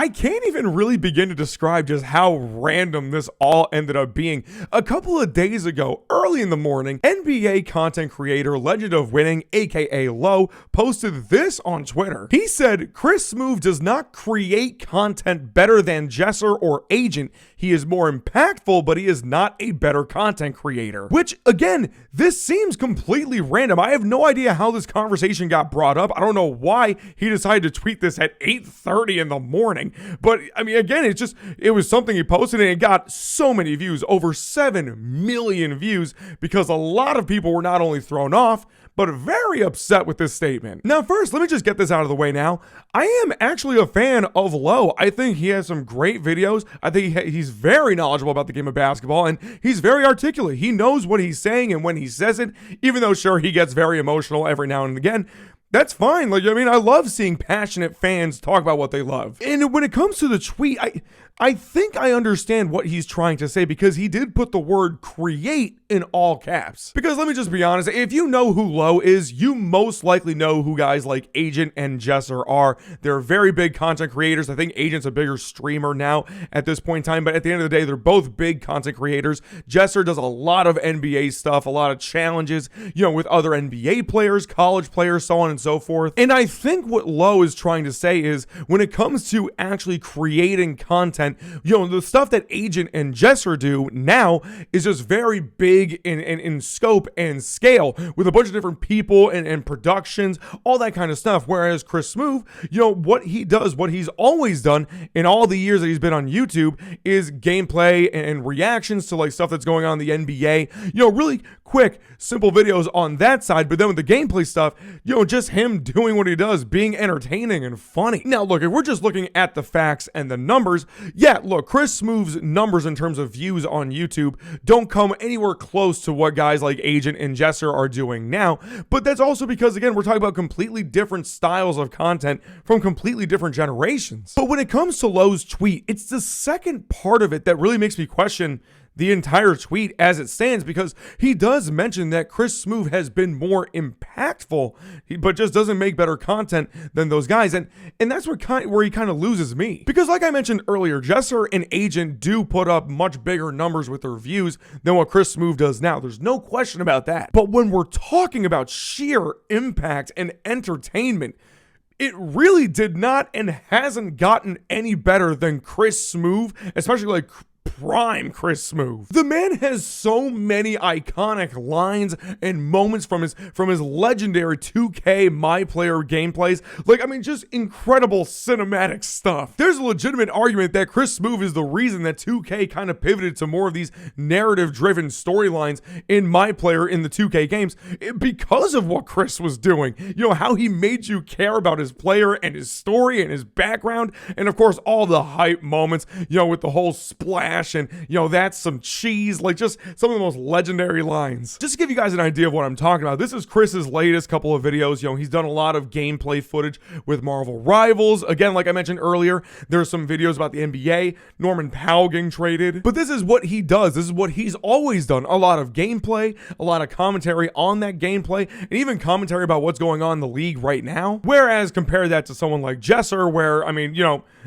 I can't even really begin to describe just how random this all ended up being. A couple of days ago, early in the morning, NBA content creator Legend of Winning, aka Low, posted this on Twitter. He said, Chris Smoove does not create content better than Jesser or Agent. He is more impactful, but he is not a better content creator. Which, again, this seems completely random. I have no idea how this conversation got brought up. I don't know why he decided to tweet this at 8:30 in the morning. But, I mean, again, it was something he posted and it got so many views, over 7 million views, because a lot of people were not only thrown off, but very upset with this statement. Now, first, let me just get this out of the way now. I am actually a fan of Low. I think he has some great videos. I think he's very knowledgeable about the game of basketball, and he's very articulate. He knows what he's saying and when he says it, even though, sure, he gets very emotional every now and again. That's fine. Like, I mean, I love seeing passionate fans talk about what they love. And when it comes to the tweet, I think I understand what he's trying to say, because he did put the word create in all caps. Because let me just be honest, if you know who Low is, you most likely know who guys like Agent and Jesser are. They're very big content creators. I think Agent's a bigger streamer now at this point in time, but at the end of the day, they're both big content creators. Jesser does a lot of NBA stuff, a lot of challenges, with other NBA players, college players, so on and so forth. And I think what Low is trying to say is, when it comes to actually creating content, the stuff that Agent and Jesser do now is just very big in scope and scale, with a bunch of different people and productions, all that kind of stuff. Whereas Chris Smoove, what he does, what he's always done in all the years that he's been on YouTube, is gameplay and reactions to like stuff that's going on in the NBA, really quick, simple videos on that side. But then with the gameplay stuff, just him doing what he does, being entertaining and funny. Now, look, if we're just looking at the facts and the numbers, yeah, look, Chris Smoove's numbers in terms of views on YouTube don't come anywhere close to what guys like Agent and Jesser are doing now. But that's also because, again, we're talking about completely different styles of content from completely different generations. But when it comes to Low's tweet, it's the second part of it that really makes me question the entire tweet as it stands, because he does mention that Chris Smoove has been more impactful, but just doesn't make better content than those guys. And that's where he kind of loses me. Because like I mentioned earlier, Jesser and Agent do put up much bigger numbers with their views than what Chris Smoove does now. There's no question about that. But when we're talking about sheer impact and entertainment, it really did not and hasn't gotten any better than Chris Smoove, especially like prime Chris Smoove. The man has so many iconic lines and moments from his legendary 2K My Player gameplays. Like, I mean, just incredible cinematic stuff. There's a legitimate argument that Chris Smoove is the reason that 2K kind of pivoted to more of these narrative-driven storylines in My Player in the 2K games, because of what Chris was doing. How he made you care about his player and his story and his background, and of course all the hype moments, with the whole splash and that's some cheese, like just some of the most legendary lines. Just to give you guys an idea of what I'm talking about, this is Chris's latest couple of videos. He's done a lot of gameplay footage with Marvel Rivals. Again, like I mentioned earlier, there's some videos about the NBA, Norman Powell getting traded, but this is what he does. This is what he's always done. A lot of gameplay, a lot of commentary on that gameplay, and even commentary about what's going on in the league right now. Whereas compare that to someone like Jesser, where, I mean,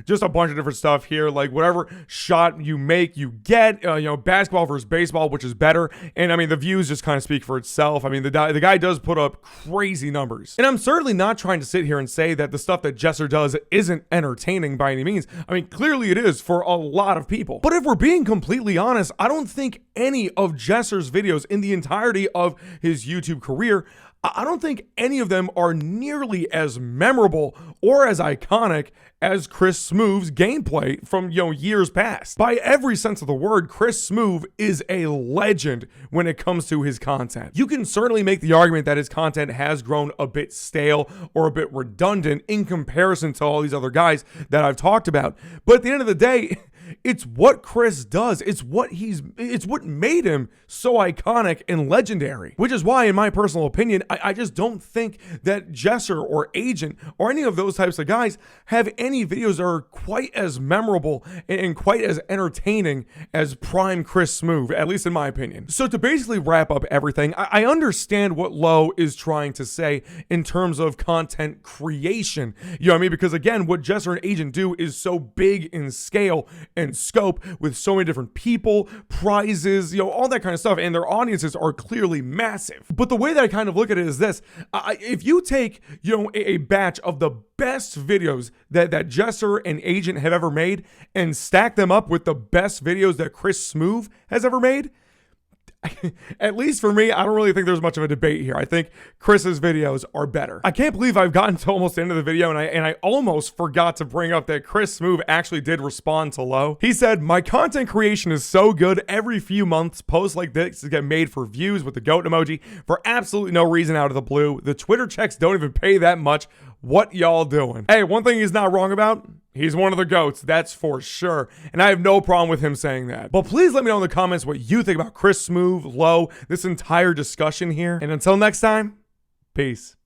just a bunch of different stuff here, like whatever shot you make, you get, basketball versus baseball, which is better. And I mean, the views just kind of speak for itself. I mean, the guy does put up crazy numbers. And I'm certainly not trying to sit here and say that the stuff that Jesser does isn't entertaining by any means. I mean, clearly it is for a lot of people. But if we're being completely honest, I don't think any of Jesser's videos in the entirety of his YouTube career, I don't think any of them are nearly as memorable or as iconic as Chris Smoove's gameplay from, years past. By every sense of the word, Chris Smoove is a legend when it comes to his content. You can certainly make the argument that his content has grown a bit stale or a bit redundant in comparison to all these other guys that I've talked about. But at the end of the day, It's what Chris does. It's what made him so iconic and legendary. Which is why, in my personal opinion, I just don't think that Jesser or Agent or any of those types of guys have any videos that are quite as memorable and quite as entertaining as prime Chris Smoove, at least in my opinion. So to basically wrap up everything, I understand what Lowe is trying to say in terms of content creation. You know what I mean? Because again, what Jesser and Agent do is so big in scale and scope with so many different people, prizes, you know, all that kind of stuff, and their audiences are clearly massive. But the way that I kind of look at it is this: if you take, you know, a batch of the best videos that Jesser and Agent have ever made and stack them up with the best videos that Chris Smoove has ever made, at least for me, I don't really think there's much of a debate here. I think Chris's videos are better. I can't believe I've gotten to almost the end of the video and I almost forgot to bring up that Chris Smoove actually did respond to Lowe. He said, "My content creation is so good. Every few months, posts like this get made for views with the goat emoji for absolutely no reason out of the blue. The Twitter checks don't even pay that much. What y'all doing?" Hey, one thing he's not wrong about: he's one of the GOATs, that's for sure. And I have no problem with him saying that. But please let me know in the comments what you think about Chris Smoove, Lowe, this entire discussion here. And until next time, peace.